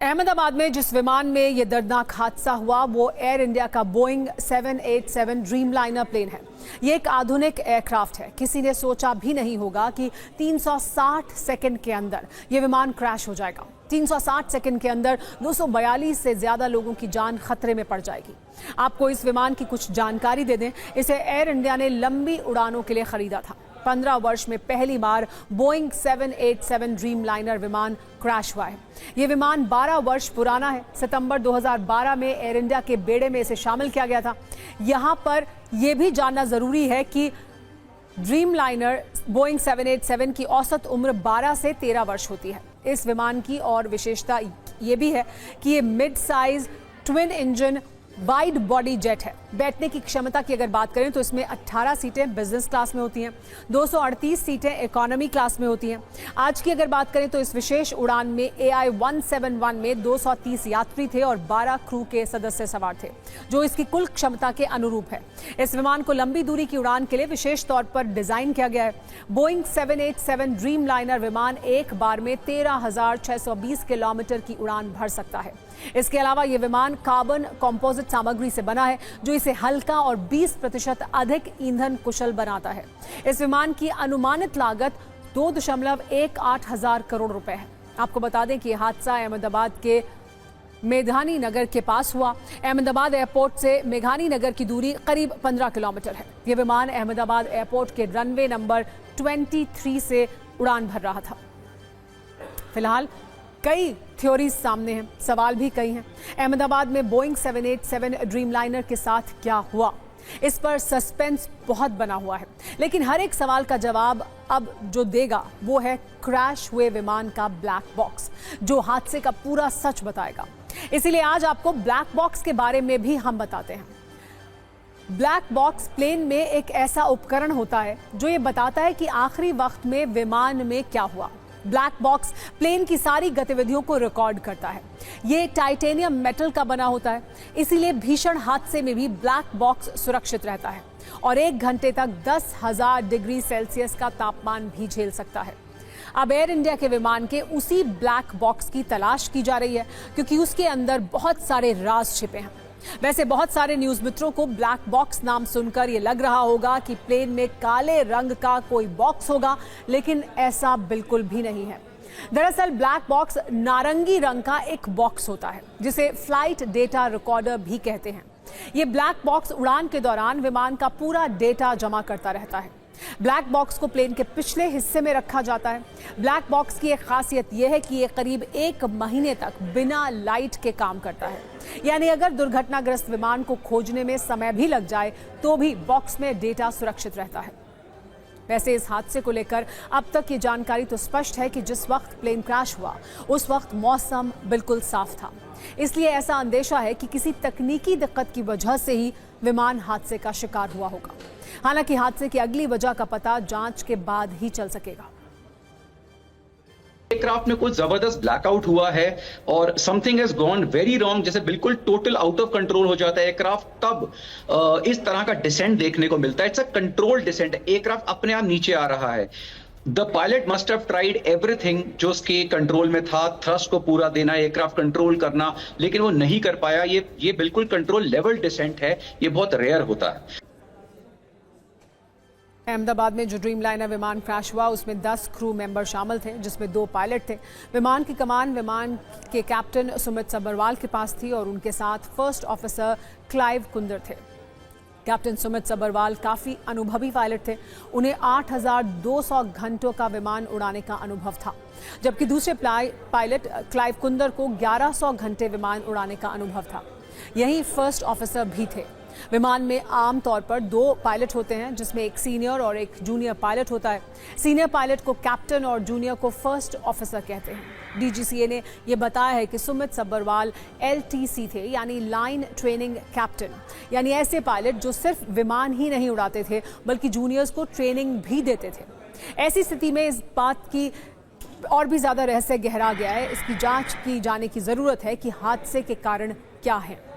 अहमदाबाद में जिस विमान में ये दर्दनाक हादसा हुआ वो एयर इंडिया का बोइंग 787 ड्रीमलाइनर प्लेन है। ये एक आधुनिक एयरक्राफ्ट है। किसी ने सोचा भी नहीं होगा कि 360 सेकंड के अंदर ये विमान क्रैश हो जाएगा। 360 सेकंड के अंदर 242 से ज्यादा लोगों की जान खतरे में पड़ जाएगी। आपको इस विमान की कुछ जानकारी दे दें। इसे एयर इंडिया ने लंबी उड़ानों के लिए खरीदा था। 15 वर्ष में पहली बार बोइंग 787 ड्रीमलाइनर विमान क्रैश हुआ है। ये विमान 12 वर्ष पुराना है। सितंबर 2012 में एयर इंडिया के बेड़े में इसे शामिल किया गया था। यहाँ पर यह भी जानना जरूरी है कि ड्रीमलाइनर बोइंग 787 की औसत उम्र 12 से 13 वर्ष होती है। इस विमान की और विशेषता ये भी है कि ये mid size twin engine wide body jet है। बैठने की क्षमता की अगर बात करें तो इसमें 18 सीटें बिजनेस क्लास में होती हैं, 238 सीटें इकोनॉमी क्लास में होती हैं। आज की अगर बात करें तो इस विशेष उड़ान में AI-171 में 230 यात्री थे और 12 क्रू के सदस्य सवार थे, जो इसकी कुल क्षमता के अनुरूप है। इस विमान को लंबी दूरी की उड़ान के लिए विशेष तौर पर डिजाइन किया गया है। बोइंग 787 ड्रीमलाइनर विमान एक बार में 13,620 किलोमीटर की उड़ान भर सकता है। इसके अलावा यह विमान कार्बन कंपोजिट सामग्री से बना है, जो इसे हल्का और 20% अधिक ईंधन कुशल बनाता है। इस विमान की अनुमानित लागत 2.18 हजार करोड़ रुपए है। आपको बता दें कि यह हादसा अहमदाबाद के मेघानी नगर के पास हुआ। अहमदाबाद एयरपोर्ट से मेघानी नगर की दूरी करीब 15 किलोमीटर है। यह विमान अहमदाबाद एयरपोर्ट के रनवे नंबर 23 से उड़ान भर रहा था। फिलहाल कई थ्योरीज सामने हैं, सवाल भी कई हैं। अहमदाबाद में बोइंग 787 ड्रीमलाइनर के साथ क्या हुआ, इस पर सस्पेंस बहुत बना हुआ है। लेकिन हर एक सवाल का जवाब अब जो देगा वो है क्रैश हुए विमान का ब्लैक बॉक्स, जो हादसे का पूरा सच बताएगा। इसीलिए आज आपको ब्लैक बॉक्स के बारे में भी हम बताते हैं। ब्लैक बॉक्स प्लेन में एक ऐसा उपकरण होता है जो ये बताता है कि आखिरी वक्त में विमान में क्या हुआ। ब्लैक बॉक्स प्लेन की सारी गतिविधियों को रिकॉर्ड करता है। ये टाइटेनियम मेटल का बना होता है, इसीलिए भीषण हादसे में भी ब्लैक बॉक्स सुरक्षित रहता है और 1 घंटे तक 10,000 डिग्री सेल्सियस का तापमान भी झेल सकता है। अब एयर इंडिया के विमान के उसी ब्लैक बॉक्स की तलाश की जा रही है, क्योंकि उसके अंदर बहुत सारे राज छिपे हैं। वैसे बहुत सारे न्यूज मित्रों को ब्लैक बॉक्स नाम सुनकर ये लग रहा होगा कि प्लेन में काले रंग का कोई बॉक्स होगा, लेकिन ऐसा बिल्कुल भी नहीं है। दरअसल ब्लैक बॉक्स नारंगी रंग का एक बॉक्स होता है, जिसे फ्लाइट डेटा रिकॉर्डर भी कहते हैं। ये ब्लैक बॉक्स उड़ान के दौरान विमान का पूरा डेटा जमा करता रहता है। ब्लैक बॉक्स को प्लेन के पिछले हिस्से में रखा जाता है। ब्लैक बॉक्स की एक खासियत यह है कि यह करीब 1 महीने तक बिना लाइट के काम करता है। यानी अगर दुर्घटनाग्रस्त विमान को खोजने में समय भी लग जाए तो भी बॉक्स में डेटा सुरक्षित रहता है। वैसे इस हादसे को लेकर अब तक ये जानकारी तो स्पष्ट है कि जिस वक्त प्लेन क्रैश हुआ उस वक्त मौसम बिल्कुल साफ था। इसलिए ऐसा अंदेशा है कि किसी तकनीकी दिक्कत की वजह से ही विमान हादसे का शिकार हुआ होगा। हालांकि हादसे की अगली वजह का पता जांच के बाद ही चल सकेगा। एयरक्राफ्ट में कुछ जबरदस्त ब्लैकआउट हुआ है और something has gone very wrong, जैसे बिल्कुल टोटल आउट ऑफ कंट्रोल हो जाता है एयरक्राफ्ट, तब इस तरह का डिसेंट देखने को मिलता है। It's a control descent, aircraft अपने आप नीचे आ रहा है। The pilot must have tried everything जो उसके कंट्रोल में था, थ्रस्ट को पूरा देना, एयरक्राफ्ट कंट्रोल करना, लेकिन वो नहीं कर पाया। ये बिल्कुल कंट्रोल लेवल डिसेंट है, ये बहुत रेयर होता है। अहमदाबाद में जो ड्रीमलाइनर विमान क्रैश हुआ उसमें 10 क्रू मेंबर शामिल थे, जिसमें 2 पायलट थे। विमान की कमान विमान के कैप्टन सुमित सब्बरवाल के पास थी और उनके साथ फर्स्ट ऑफिसर क्लाइव कुंदर थे। कैप्टन सुमित सब्बरवाल काफ़ी अनुभवी पायलट थे। उन्हें 8,200 घंटों का विमान उड़ाने का अनुभव था, जबकि दूसरे पायलट क्लाइव कुंदर को 1100 घंटे विमान उड़ाने का अनुभव था। यही फर्स्ट ऑफिसर भी थे। विमान में आम तौर पर 2 पायलट होते हैं, जिसमें एक सीनियर और एक जूनियर पायलट होता है। सीनियर पायलट को कैप्टन और जूनियर को फर्स्ट ऑफिसर कहते हैं। DGCA ने यह बताया है कि सुमित सब्बरवाल LTC थे, यानी लाइन ट्रेनिंग कैप्टन, यानी ऐसे पायलट जो सिर्फ विमान ही नहीं उड़ाते थे बल्कि जूनियर्स को ट्रेनिंग भी देते थे। ऐसी स्थिति में इस बात की और भी ज्यादा रहस्य गहरा गया है। इसकी जांच की जाने की जरूरत है कि हादसे के कारण क्या है।